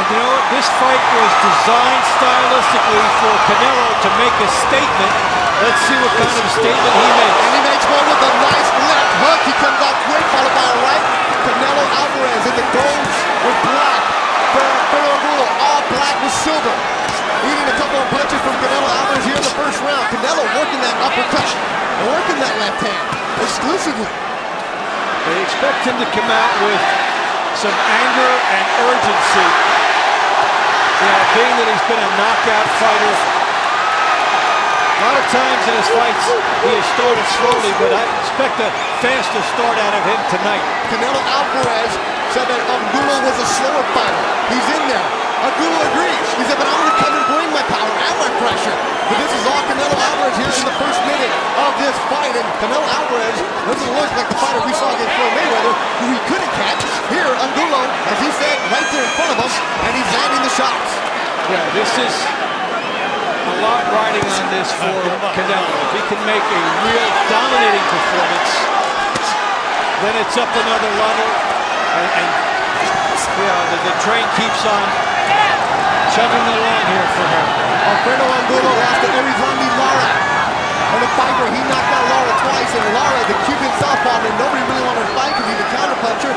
you know what? This fight was designed stylistically for Canelo to make a statement. Let's see what kind of a statement he makes. And he makes one with a nice left hook. He comes out quick, followed by a right. Canelo Alvarez in the gold with black. Alfredo all black with silver. Eating a couple of punches from Canelo Alvarez here in the first round. Canelo working that uppercut and working that left hand exclusively. They expect him to come out with some anger and urgency. Being that he's been a knockout fighter, a lot of times in his fights he has started slowly, but I expect a faster start out of him tonight. Canelo Alvarez said that Angulo was a slower fighter. He's in there. Angulo agrees. He said, but I'm going to come and bring my power and my pressure. But this is all Canelo Alvarez here in the first minute of this fight. And Canelo Alvarez doesn't look like the fighter we saw against Floyd Mayweather, who he couldn't catch. Here, Angulo, as he said, right there in front of him, and he's landing the shots. Yeah, this is a lot riding on this for Canelo. If he can make a real dominating performance, then it's up another level. And the train keeps on chugging along here for him. Alfredo Angulo lost to Arizona Lara. In the fight where he knocked out Lara twice, and Lara, the Cuban southpaw, and nobody really wanted to fight because he's a counterpuncher.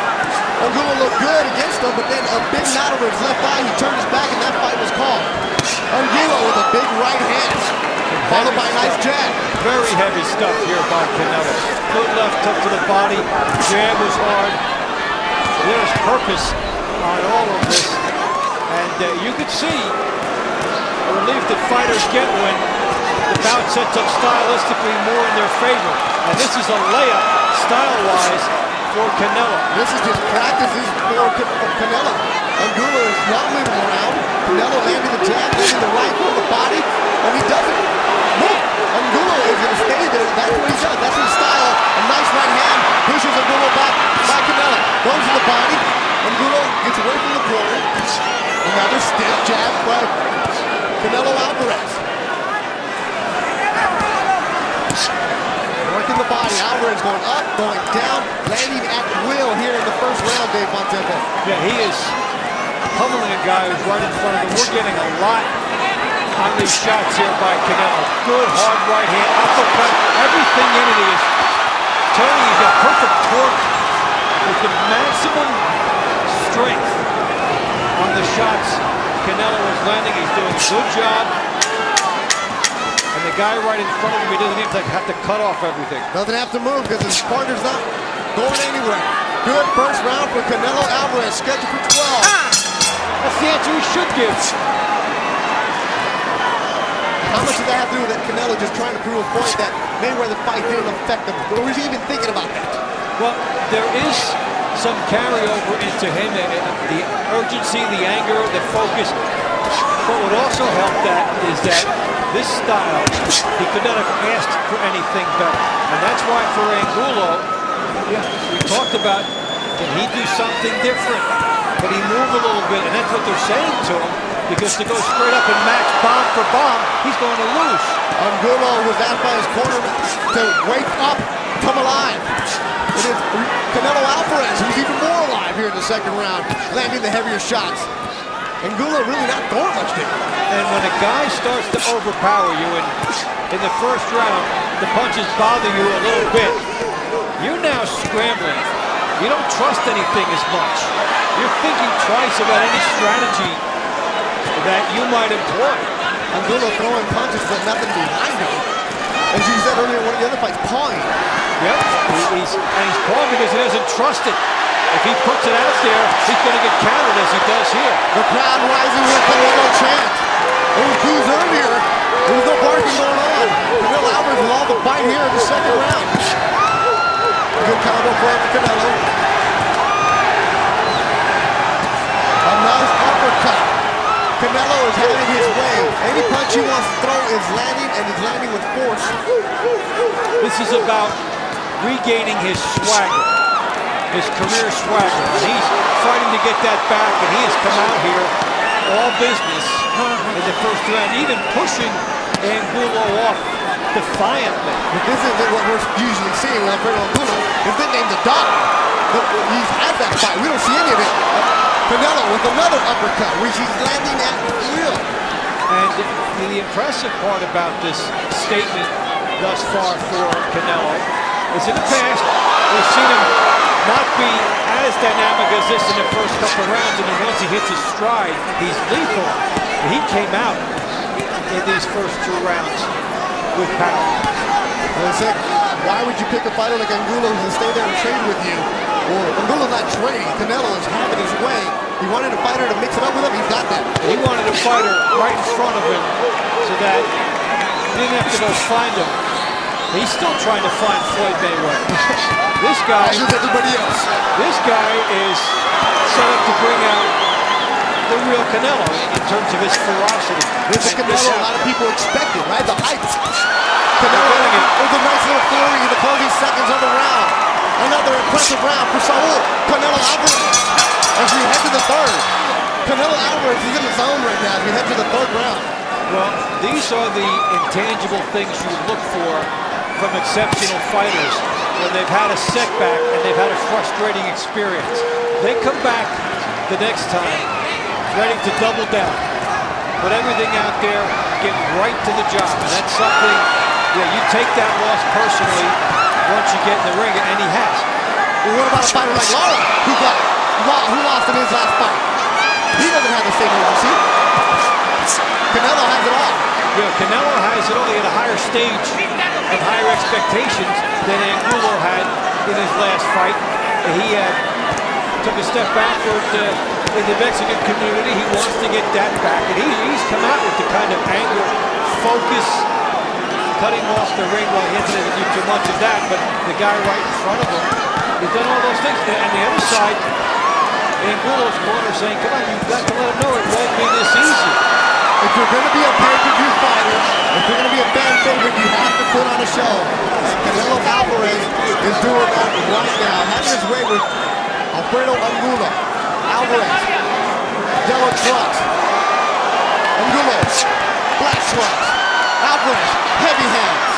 Angulo looked good against him, but then a big knot over his left eye. He turned his back, and that fight was called. Angulo with a big right hand, followed by a nice jab. Very heavy stuff here by Canelo. Good left hook to the body. Jab was hard. There's purpose on all of this. And you could see the relief that fighters get when the bout sets up stylistically more in their favor. And this is a layup, style-wise, for Canelo. This is just practices for Canelo. Angulo is not moving around. Canelo landing the jab, landing the right on the body, and he doesn't move. Angulo is going to stay there. That's what he does. That's his style. A nice right hand pushes Angulo back by Canelo. Goes to the body. Angulo gets away from the corner. Another stiff jab by Canelo Alvarez. Working the body. Alvarez going up, going down, landing at will here in the first round, Dave Montempo. Yeah, he is pummeling a guy who's right in front of him. We're getting a lot on these shots here by Canelo. Good, hard right hand, uppercut. Everything in it is turning. He's got perfect torque with the maximum strength on the shots Canelo is landing. He's doing a good job. And the guy right in front of him, he doesn't even have to cut off everything. Doesn't have to move because his partner's not going anywhere. Good first round for Canelo Alvarez, scheduled for 12. That's the answer he should give. How much does that have to do with that Canelo just trying to prove a point that Mayweather fight didn't affect him? Or was he even thinking about that? Well, there is some carryover into him, the urgency, the anger, the focus. But what also helped that is that this style, he could not have asked for anything better. And that's why for Angulo, we talked about, can he do something different? Can he move a little bit? And that's what they're saying to him. Because to go straight up and match bomb for bomb, he's going to lose. Angulo was asked by his corner to wake up, come alive. It is Canelo Alvarez, who's even more alive here in the second round, landing the heavier shots. Angulo really not throwing much different. And when a guy starts to overpower you in the first round, the punches bother you a little bit, you're now scrambling. You don't trust anything as much. You're thinking twice about any strategy that you might employ. Angulo throwing punches but nothing behind him. As you said earlier in one of the other fights, pawing. Yep, he's pawing because he doesn't trust it. If he puts it out there, he's going to get countered as he does here. The crowd rising with the Canelo chant. It was booze earlier. There was no barking going on. Canelo Alvarez with all the bite here in the second round. Good combo for Canelo. A nice uppercut. Canelo is having his way. Any punch he wants to throw is landing, and he's landing with force. This is about regaining his swagger, his career swagger. And he's fighting to get that back, and he has come out here all business in the first round, even pushing Angulo off defiantly. But this isn't what we're usually seeing with Alfredo Angulo. His nickname's the Dog. He's had that fight. We don't see any of it. Canelo with another uppercut, which he's landing at will. And the impressive part about this statement thus far for Canelo is in the past, we've seen him not be as dynamic as this in the first couple of rounds, and then once he hits his stride, he's lethal. He came out in these first 2 rounds with power. Why would you pick a fighter like Angulo who can stay there and trade with you? Well, Angulo's not trading. Canelo is having his way. He wanted a fighter to mix it up with him. He's got that. He wanted a fighter right in front of him so that he didn't have to go find him. He's still trying to find Floyd Mayweather. This guy, as is everybody else. This guy is set up to bring out the real Canelo in terms of his ferocity. This is Canelo a lot of people expected, right? The hype. Canelo with a nice little flurry in the closing seconds of the round. Another impressive round for Saul Canelo Alvarez as we head to the third. Canelo Alvarez is in the zone right now as we head to the third round. Well, these are the intangible things you look for from exceptional fighters when they've had a setback and they've had a frustrating experience. They come back the next time ready to double down, put everything out there, get right to the job, and that's something, you take that loss personally once you get in the ring, and he has. Well, what about a fighter like Lara, who lost in his last fight? He doesn't have the same urgency. Canelo has it all. Canelo has it all. He had a higher stage and higher expectations than Angulo had in his last fight. He took a step backward in the Mexican community. He wants to get that back, and he's come out with the kind of anger, focus, cutting off the ring. Well, he didn't do too much of that, but the guy right in front of him, he's done all those things. And the other side, Angulo's corner saying, come on, you've got to let him know it won't be this easy. If you're going to be a pay-per-view fighter, if you're going to be a fan favorite, you have to put on a show. Canelo Alvarez is doing that right now, having his way with Alfredo Angulo. Alvarez, yellow trunks. Angulo, black trunks. Alvarez, heavy hands.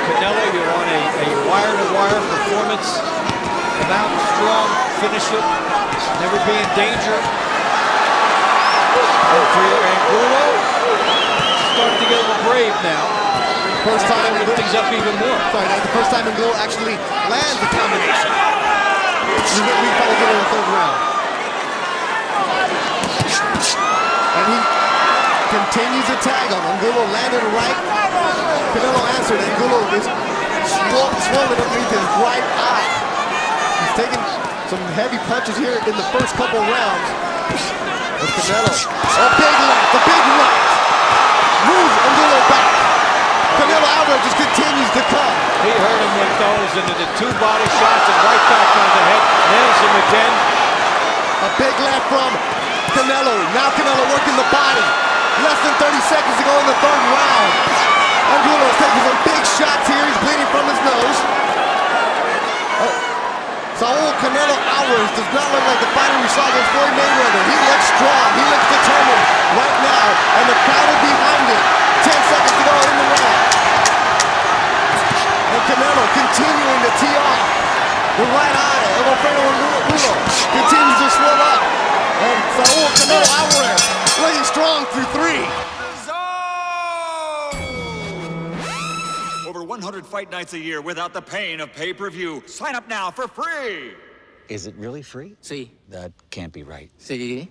Canelo, you're on a wire-to-wire performance. Come out strong, finish it, never be in danger. And for your Angulo, starting to get a little brave now. First time lift things up even more. Sorry, that's the first time Angulo actually lands the combination. We probably get in the third round. And he continues to tag him. Angulo landed right. Canelo answered. Angulo is swollen underneath his right eye. He's taking some heavy punches here in the first couple rounds. With Canelo. A big left, a big right. Moves Angulo back. Canelo Alvarez just continues to come. He hurt him with those into the 2 body shots and right back on the head. Nails him again. A big left from Canelo. Now Canelo working the body. Less than 30 seconds to go in the third round. Angulo is taking some big shots here. He's bleeding from his nose. Saul Canelo Alvarez does not look like the fighter we saw against Floyd Mayweather. He looks strong. He looks determined right now. And the crowd is behind him. 10 seconds to go in the round. And Canelo continuing to tee off. The right eye of Alfredo Angulo continues to swell up. And Saul Canelo Alvarez looking strong through 3. Over 100 fight nights a year without the pain of pay-per-view. Sign up now for free. Is it really free? Sí. That can't be right. Sí.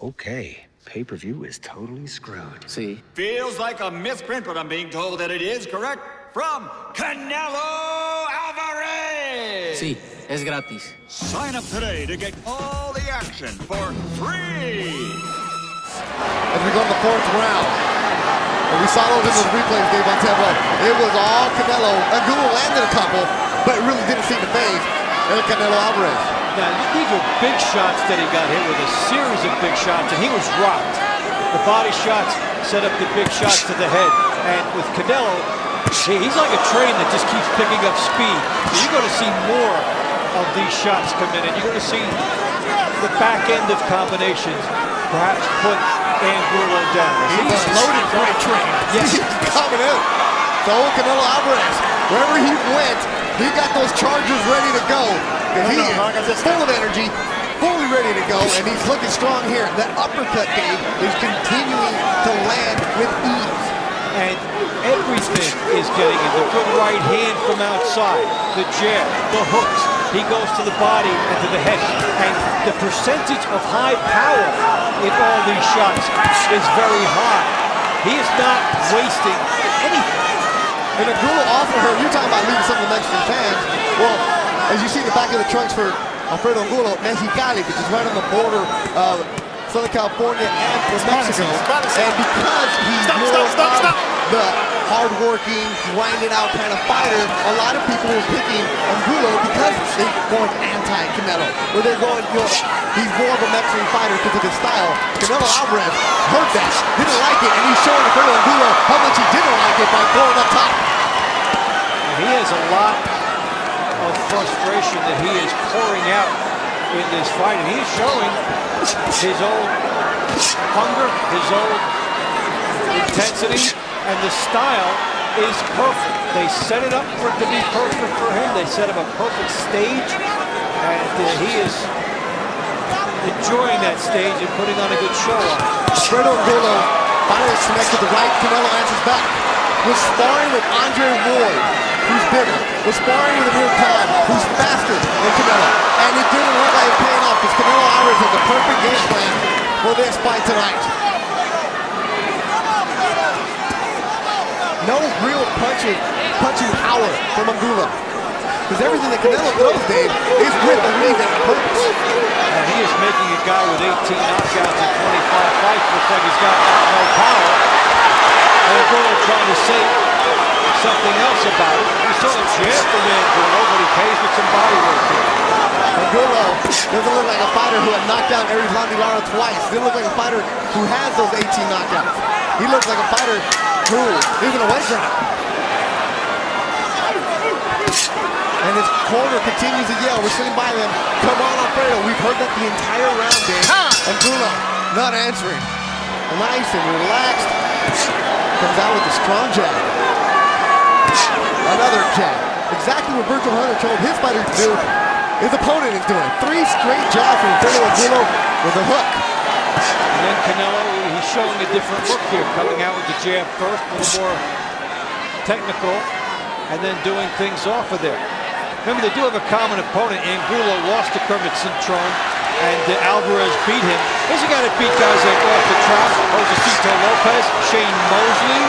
Okay, pay-per-view is totally screwed. Sí. Feels like a misprint, but I'm being told that it is correct. From Canelo Alvarez. Sí, es gratis. Sign up today to get all the action for free. As we go in the 4th round. And we saw those in those replays, Dave, on Tempo. It was all Canelo. Angulo landed a couple, but it really didn't seem to phase Canelo Alvarez. Now, these were big shots that he got hit with, a series of big shots, and he was rocked. The body shots set up the big shots to the head. And with Canelo, he's like a train that just keeps picking up speed. So you're going to see more of these shots come in, and you're going to see the back end of combinations perhaps put Angulo down. He's a loaded freight train. Yes. He's coming in. So Canelo Alvarez, wherever he went, he got those charges ready to go. And he is full of energy, fully ready to go, and he's looking strong here. That uppercut, Dave, is continuing to land with ease. And everything is getting in. The good right hand from outside, the jab, the hooks. He goes to the body and to the head. And the percentage of high power in all these shots is very high. He is not wasting anything. And Angulo also heard, you're talking about leaving some of the Mexican fans. Well, as you see the back of the trunks for Alfredo Angulo, Mexicali, which is right on the border of Southern California and Mexico. And because he's more of the hard-working, grinded-out kind of fighter, a lot of people were picking Angulo because they're going anti-Canelo. Where they're going, he's more of a Mexican fighter because of his style. Canelo Alvarez heard that, didn't like it, and he's showing Alfredo Angulo how much he didn't like it by throwing up top. He has a lot of frustration that he is pouring out in this fight, and he's showing his old hunger, his old intensity, and the style is perfect. They set it up for it to be perfect for him. They set up a perfect stage, and he is enjoying that stage and putting on a good show on it. Alfredo Angulo finally connected the right. Canelo answers back. Was sparring with Andre Ward, who's bigger. Was sparring with Amir Khan, who's faster than Canelo. And it didn't look like it paying off because Canelo Alvarez has the perfect game plan for this fight tonight. No real punching power from Angulo. Because everything that Canelo throws, Dave, is with a reason and purpose. And he is making a guy with 18 knockouts in 25 fights look like he's got no power. And Angulo trying to say something else about it. We saw a jab from Angulo, but he pays with some body work here. Angulo doesn't look like a fighter who had knocked down Erislandy Lara twice. He doesn't look like a fighter who has those 18 knockouts. He looks like a fighter who isn't a weight ground. And his corner continues to yell. We're sitting by them. Come on, Alfredo. We've heard that the entire round, Dave. Angulo not answering. Nice and relaxed. Comes out with a strong jab. Another jab. Exactly what Virgil Hunter told his fighter to do. His opponent is doing 3 straight jabs from Alfredo Angulo with a hook. And then Canelo, he's showing a different look here, coming out with the jab first, a little more technical, and then doing things off of there. Remember, they do have a common opponent. Angulo lost to Kermit Cintron, and Alvarez beat him. Here's a guy that beat guys like Arthur Trout, Josecito Lopez, Shane Mosley,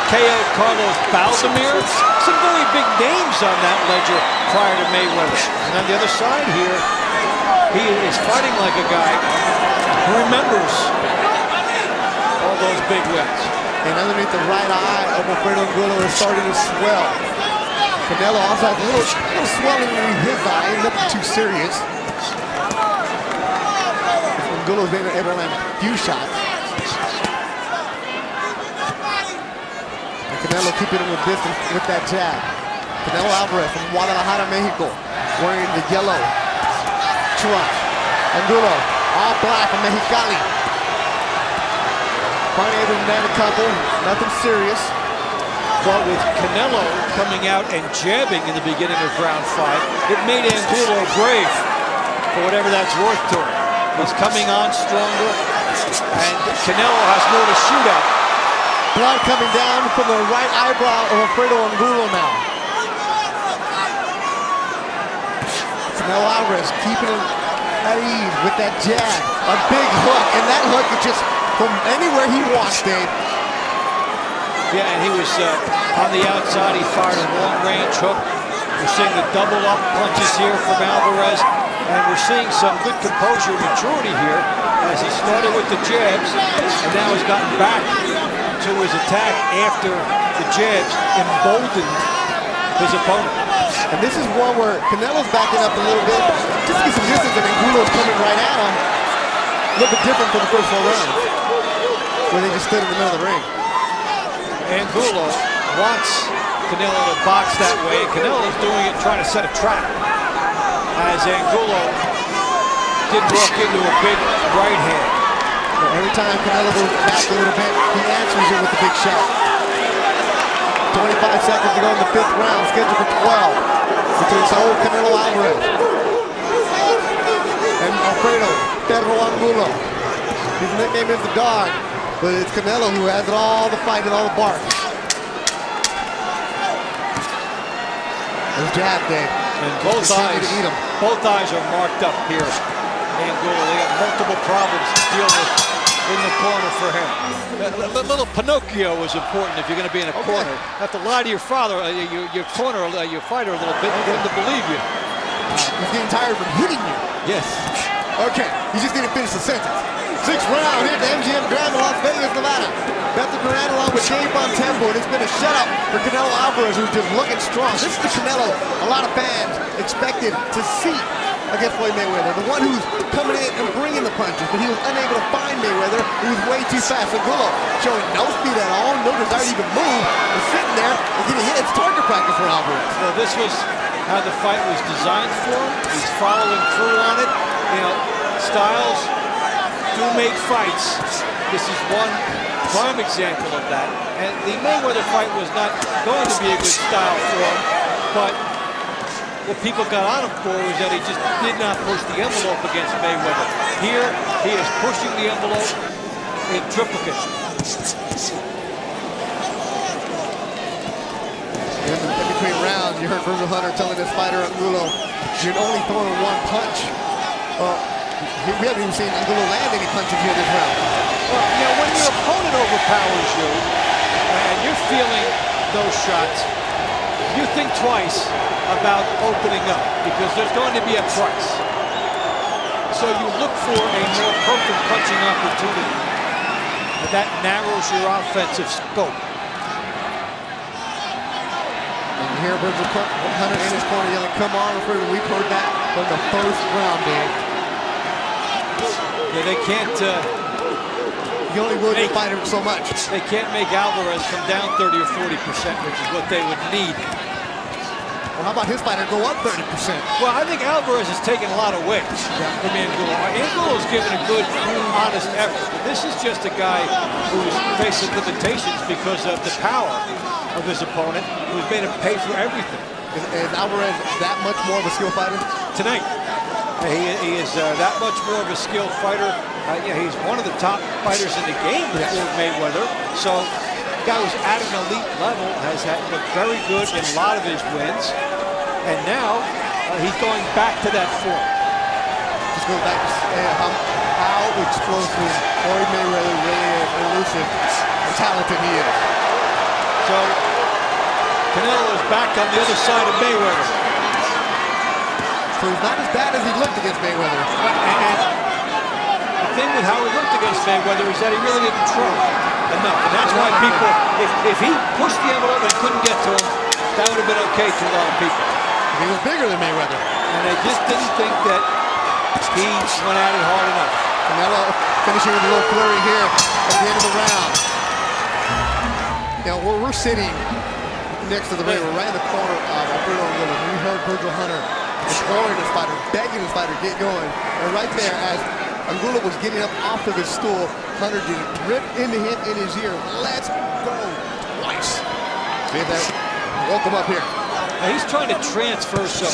KO Carlos Baldomir. Some very big names on that ledger prior to Mayweather. And on the other side here, he is fighting like a guy who remembers all those big wins. And underneath the right eye of Alfredo Angulo is starting to swell. Canelo also has a little swelling in his eye, nothing too serious. Angulo's been able to land a few shots. And Canelo keeping him with distance with that jab. Canelo Alvarez from Guadalajara, Mexico, wearing the yellow trunk. Angulo, all black from Mexicali. Finally able to land a couple, nothing serious. But with Canelo coming out and jabbing in the beginning of round 5, it made Angulo brave, for whatever that's worth to him. He's coming on stronger, and Canelo has more to shoot at. Blood coming down from the right eyebrow of Alfredo Angulo now. Canelo Alvarez keeping him at ease with that jab. A big hook, and that hook is just from anywhere he wants, Dave. Yeah, and he was on the outside. He fired a long-range hook. We're seeing the double-up punches here from Alvarez, and we're seeing some good composure and maturity here as he started with the jabs and now has gotten back to his attack after the jabs emboldened his opponent. And this is one where Canelo's backing up a little bit, just to get some distance, and Angulo's coming right at him. A little bit different from the first 4 rounds, where they just stood in the middle of the ring. Angulo wants Canelo to box that way. Canelo's doing it, trying to set a trap. As Angulo did walk into a big right hand. But every time Canelo goes back a little bit, he answers it with a big shot. 25 seconds to go in the 5th round, scheduled for 12 between Saul Canelo Alvarez and Alfredo Perro Angulo. His nickname is the Dog, but it's Canelo who has it all the fight and all the bark. It's jab day. And both eyes are marked up here. Angulo, they got multiple problems to deal with in the corner for him. A little Pinocchio is important if you're going to be in a corner. Have to lie to your father, your fighter a little bit, get him to believe you. He's getting tired from hitting you. Yes. Okay, he just didn't finish the sentence. 6th round here at the MGM Grand in Las Vegas, Nevada. Beto Duran along with Dave Bontempo, and it's been a shutout for Canelo Alvarez, who's just looking strong. This is the Canelo a lot of fans expected to see against Floyd Mayweather, the one who's coming in and bringing the punches, but he was unable to find Mayweather. He was way too fast. Angulo showing no speed at all, no desire to even move, and sitting there and getting hit. It's target practice for Alvarez. Well, this was how the fight was designed for him. He's following through on it. You know, styles do make fights. This is one prime example of that. And the Mayweather fight was not going to be a good style for him, but what people got on him for was that he just did not push the envelope against Mayweather. Here, he is pushing the envelope in triplicate. In between rounds, you heard Virgil Hunter telling this fighter, Angulo, you're only throwing one punch. We haven't even seen Angulo land any punches here this round. Well, you know, when your opponent overpowers you, and you're feeling those shots, you think twice about opening up, because there's going to be a price. So you look for a more perfect punching opportunity. And that narrows your offensive scope. And you hear Virgil Hunter in his corner yelling, come on, Alfredo. We've heard that from the 1st round, Dave. Yeah, they can't... you only will your fighter so much. They can't make Alvarez come down 30 or 40%, which is what they would need. Well, how about his fighter go up 30%? Well, I think Alvarez has taken a lot away from Angulo. Angulo's given a good, honest effort. But this is just a guy who's facing limitations because of the power of his opponent, who's made him pay for everything. Is Alvarez that much more of a skill fighter? Tonight, he is that much more of a skilled fighter. Yeah, he's one of the top fighters in the game before Mayweather. So, the guy who's at an elite level has looked very good in a lot of his wins. And now, he's going back to that form. Just going back to how explosive Floyd Mayweather really is, elusive, and talented he is. So, Canelo is back on the other side of Mayweather. So he's not as bad as he looked against Mayweather. And the thing with how he looked against Mayweather is that he really didn't try enough. And that's why people, if he pushed the envelope and couldn't get to him, that would have been okay to a lot of people. He was bigger than Mayweather. And they just didn't think that he went at it hard enough. Canelo finishing with a little flurry here at the end of the round. Now, we're sitting next to the ring. We're right in the corner of Alfredo Angulo. We heard Virgil Hunter imploring his fighter, begging his fighter to get going. And right there, as Angulo was getting up off of his stool, Hunter just ripped into him in his ear. Let's go twice. See that? Woke him up here. Now he's trying to transfer some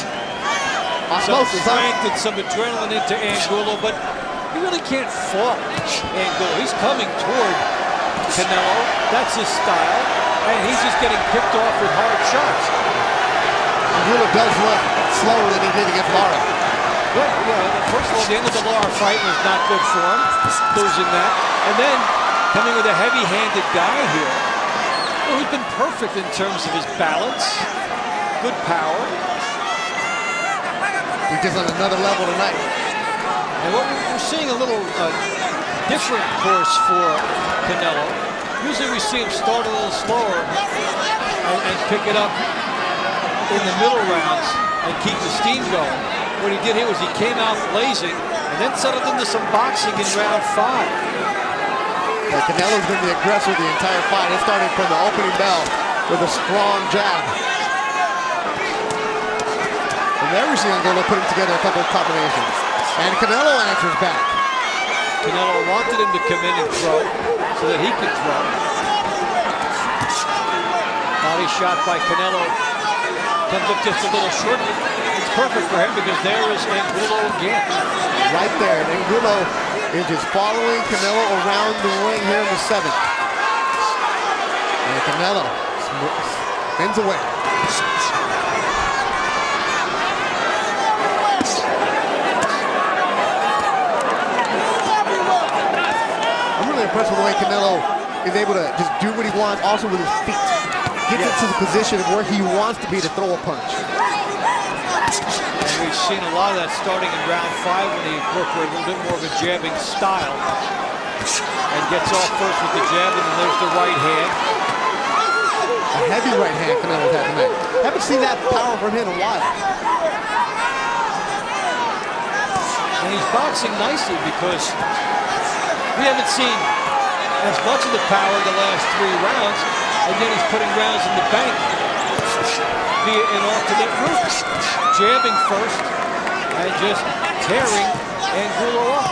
strength and some adrenaline into Angulo, but he really can't fault Angulo. He's coming toward Canelo. That's his style. And he's just getting picked off with hard shots. Angulo does look slower than he did against Lara. Well, yeah, first of all, the end of the Lara fight was not good for him, losing that. And then coming with a heavy-handed guy here. Well, he's been perfect in terms of his balance, good power. He's just on another level tonight. And what we're seeing a little different course for Canelo. Usually we see him start a little slower and pick it up in the middle rounds and keep the steam going. What he did here was he came out blazing and then settled into some boxing in round 5. Yeah, Canelo's been the aggressor the entire fight. It started from the opening bell with a strong jab. And there we see Angulo putting together a couple of combinations. And Canelo answers back. Canelo wanted him to come in and throw so that he could throw. Body shot by Canelo comes up just a little short. It's perfect for him because there is Angulo again. Right there, and Angulo is just following Canelo around the ring here in the 7th. And Canelo spins away. I'm really impressed with the way Canelo is able to just do what he wants, also with his feet. Gets into the position of where he wants to be to throw a punch. And we've seen a lot of that starting in round 5 when he incorporated a little bit more of a jabbing style. And gets off first with the jab, and then there's the right hand. A heavy right hand Canelo's had tonight. Haven't seen that power from him in a while. And he's boxing nicely because we haven't seen as much of the power in the last 3 rounds, and then he's putting rounds in the bank via an alternate route. Jabbing first and just tearing Angulo up.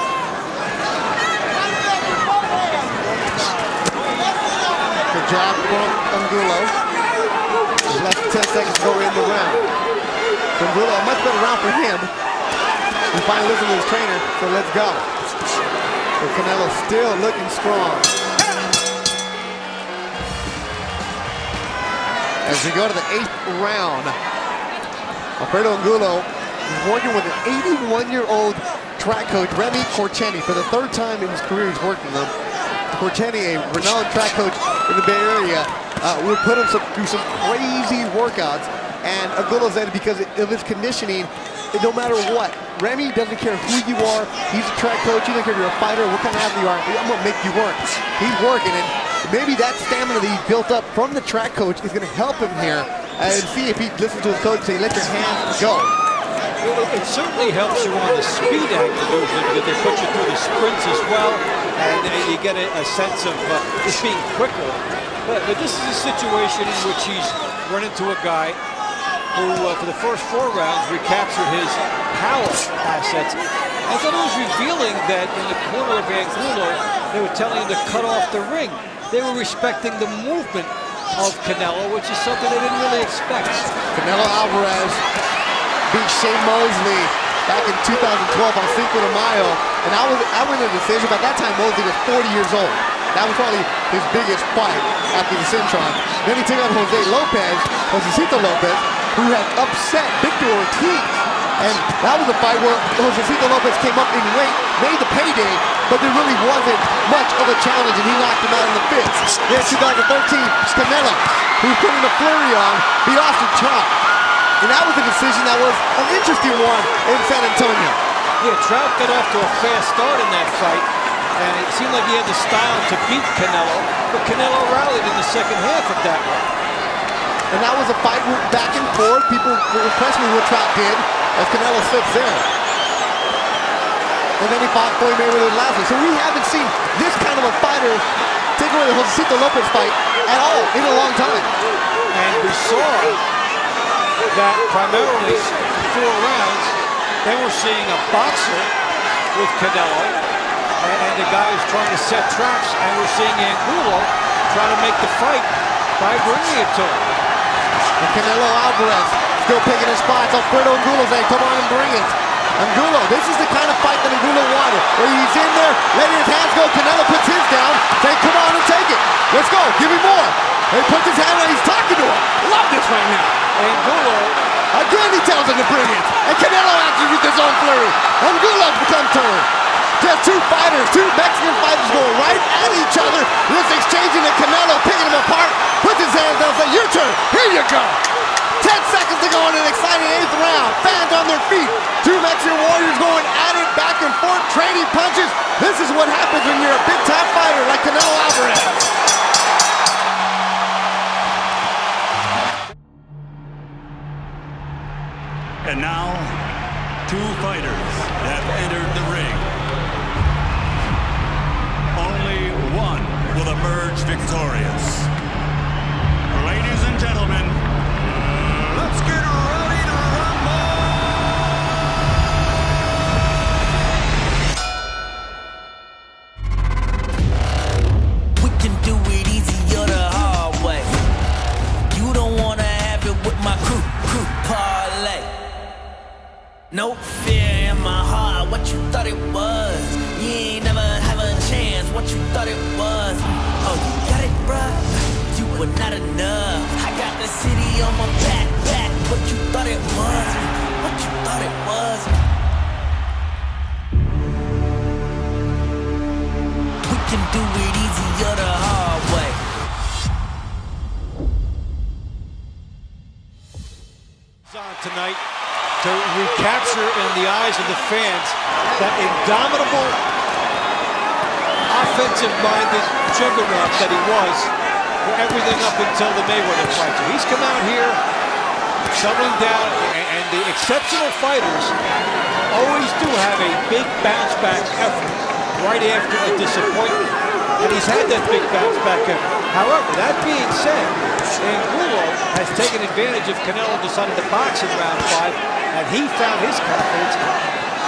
Good job from Angulo. Less than 10 seconds to go in the round. So Angulo, a much better round for him. He finally listened to his trainer, so let's go. So Canelo still looking strong. As we go to the 8th round, Alfredo Angulo is working with an 81-year-old track coach, Remy Corcheni. For the 3rd time in his career, he's working with him. Corcheni, a renowned track coach in the Bay Area, would put him through some crazy workouts. And Angulo said because of his conditioning, no matter what, Remy doesn't care who you are. He's a track coach. He doesn't care if you're a fighter, what kind of athlete you are. I'm going to make you work. He's working, and maybe that stamina that he built up from the track coach is going to help him here and see if he listens to his coach and say, let your hands go. It certainly helps you on the speed angle usually because they put you through the sprints as well, and you get a sense of just being quicker. But this is a situation in which he's run into a guy who, for the first 4 rounds, recaptured his power assets. I thought it was revealing that in the corner of Angulo, they were telling him to cut off the ring. They were respecting the movement of Canelo, which is something they didn't really expect. Canelo Alvarez beat Shane Mosley back in 2012 on Cinco de Mayo, and I went in a decision. By that time, Mosley was 40 years old. That was probably his biggest fight after the Cintron. Then he took on Josecito Lopez, who had upset Victor Ortiz. And that was a fight where Josecito Lopez came up in weight, made the payday, but there really wasn't much of a challenge, and he knocked him out in the 5th. Then 2013, Canelo, who put in a flurry on, beat Astig. And that was a decision that was an interesting one in San Antonio. Yeah, Trout got off to a fast start in that fight, and it seemed like he had the style to beat Canelo, but Canelo rallied in the second half of that one. And that was a fight back and forth. People were impressed with what Trout did as Canelo sits there. And then he fought Floyd Mayweather last week. So we haven't seen this kind of a fighter take away the Josecito Lopez fight at all in a long time. And we saw that primarily 4 rounds, then we're seeing a boxer with Canelo, and the guy who's trying to set traps, and we're seeing Angulo trying to make the fight by bringing it to him. And Canelo Alvarez still picking his spots. Alfredo Angulo saying, come on and bring it. Angulo, this is the kind of fight that Angulo wanted, where he's in there, letting his hands go. Canelo puts his down, saying, come on and take it. Let's go, give me more. And he puts his hand on, he's talking to him. Love this right now. Angulo, again he tells him to bring it. And Canelo answers with his own flurry. Angulo becomes turned. Just 2 fighters, 2 Mexican fighters going right at each other. This exchanging, and Canelo picking them apart, puts his hands down, says, your turn, here you go. 10 seconds to go in an exciting 8th round. Fans on their feet. 2 Mexican warriors going at it, back and forth, trading punches. This is what happens when you're a big-time fighter like Canelo Alvarez. And now, 2 fighters have entered the ring. Only one will emerge victorious. Ladies and gentlemen, let's get ready to rumble! 2 No fear in my heart, what you thought it was. You ain't never have a chance, what you thought it was. Oh, you got it, bruh, you were not enough. I got the city on my back, what you thought it was. What you thought it was. We can do it easy or the hard way. On tonight to recapture in the eyes of the fans that indomitable, offensive-minded juggernaut that he was for everything up until the Mayweather fight. So he's come out here doubling down, and the exceptional fighters always do have a big bounce-back effort right after a disappointment, and he's had that big bounce-back effort. However, that being said, Angulo has taken advantage of Canelo deciding to box in round 5, and he found his confidence.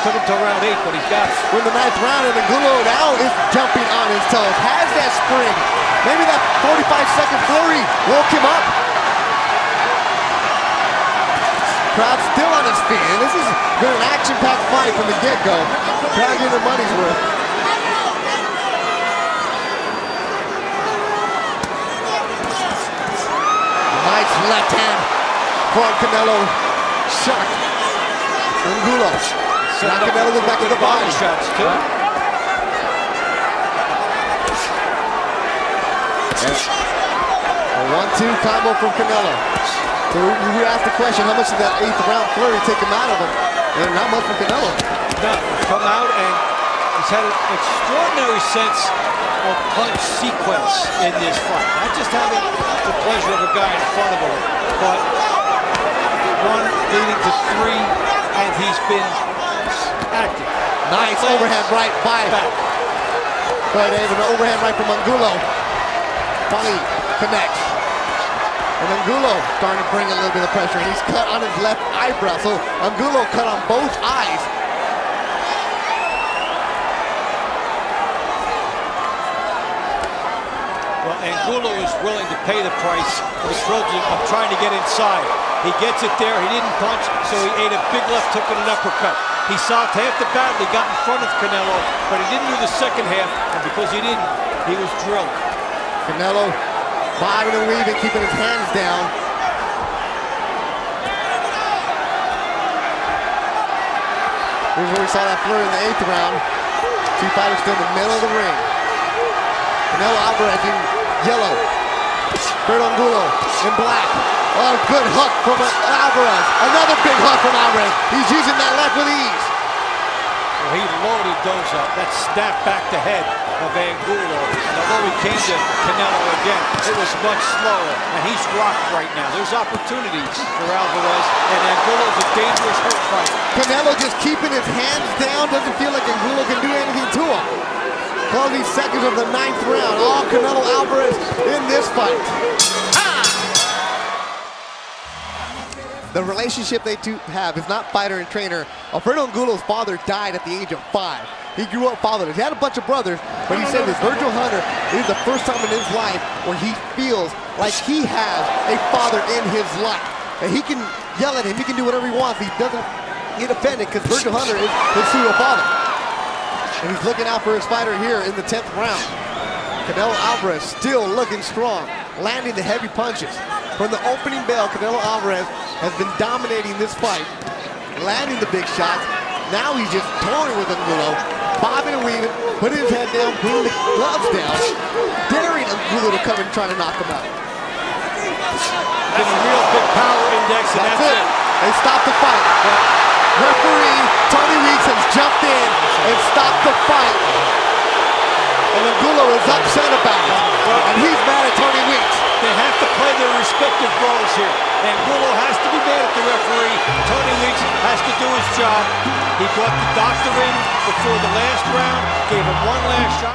Took him to round 8, but he's got it. We're in the 9th round, and Angulo now is jumping on his toes. Has that spring. Maybe that 45-second flurry woke him up. Crowd still on his feet, and this has been an action-packed fight from the get-go. Crowd getting their money's worth. Nice left hand from Canelo. Shot. Angulo. Now Canelo goes back to the body. Shots too. A 1-2 combo from Canelo. So we asked the question, how much did that 8th round flurry take him out of him? And not much from Canelo. No, come out, and he's had an extraordinary sense of punch sequence in this fight. Not just having the pleasure of a guy in front of him, but 1 leading to 3, and he's been active. Nice overhand right by back. But an overhand right from Angulo. Finally connects. And Angulo starting to bring a little bit of pressure. He's cut on his left eyebrow. So Angulo cut on both eyes. Well, Angulo is willing to pay the price for the Trojan of trying to get inside. He gets it there, he didn't punch, so he ate a big left hook and an uppercut. He saw half the battle, he got in front of Canelo, but he didn't do the second half, and because he didn't, he was drilled. Canelo bobbing and weaving, keeping his hands down. Here's where we saw that flurry in the 8th round. Two fighters still in the middle of the ring. Canelo Alvarez in yellow. Alfredo Angulo in black. Oh, good hook from Alvarez. Another big hook from Alvarez. He's using that left with ease. Well, he loaded those up. That snapped back the head of Angulo. And although he came to Canelo again, it was much slower. And he's rocked right now. There's opportunities for Alvarez, and Angulo's a dangerous hurt fighter. Canelo just keeping his hands down. Doesn't feel like Angulo can do anything to him. Closing seconds of the 9th round. All Canelo Alvarez in this fight. The relationship they two have is not fighter and trainer. Alfredo Angulo's father died at the age of 5. He grew up fatherless. He had a bunch of brothers, but he said with Virgil Hunter, it is the first time in his life where he feels like he has a father in his life. And he can yell at him, he can do whatever he wants. He doesn't get offended because Virgil Hunter is his pseudo father. And he's looking out for his fighter here in the 10th round. Canelo Alvarez still looking strong, landing the heavy punches. From the opening bell, Canelo Alvarez has been dominating this fight, landing the big shots. Now he's just toying with Angulo, bobbing and weaving, putting his head down, putting the gloves down, daring Angulo to come and try to knock him out. That's a real big power index, and that's it. They stopped the fight. Referee Tony Weeks has jumped in and stopped the fight. And Angulo is upset about it. And he's mad at Tony Weeks. They have to play their respective roles here. Angulo has to be mad at the referee. Tony Weeks has to do his job. He brought the doctor in before the last round, gave him one last shot.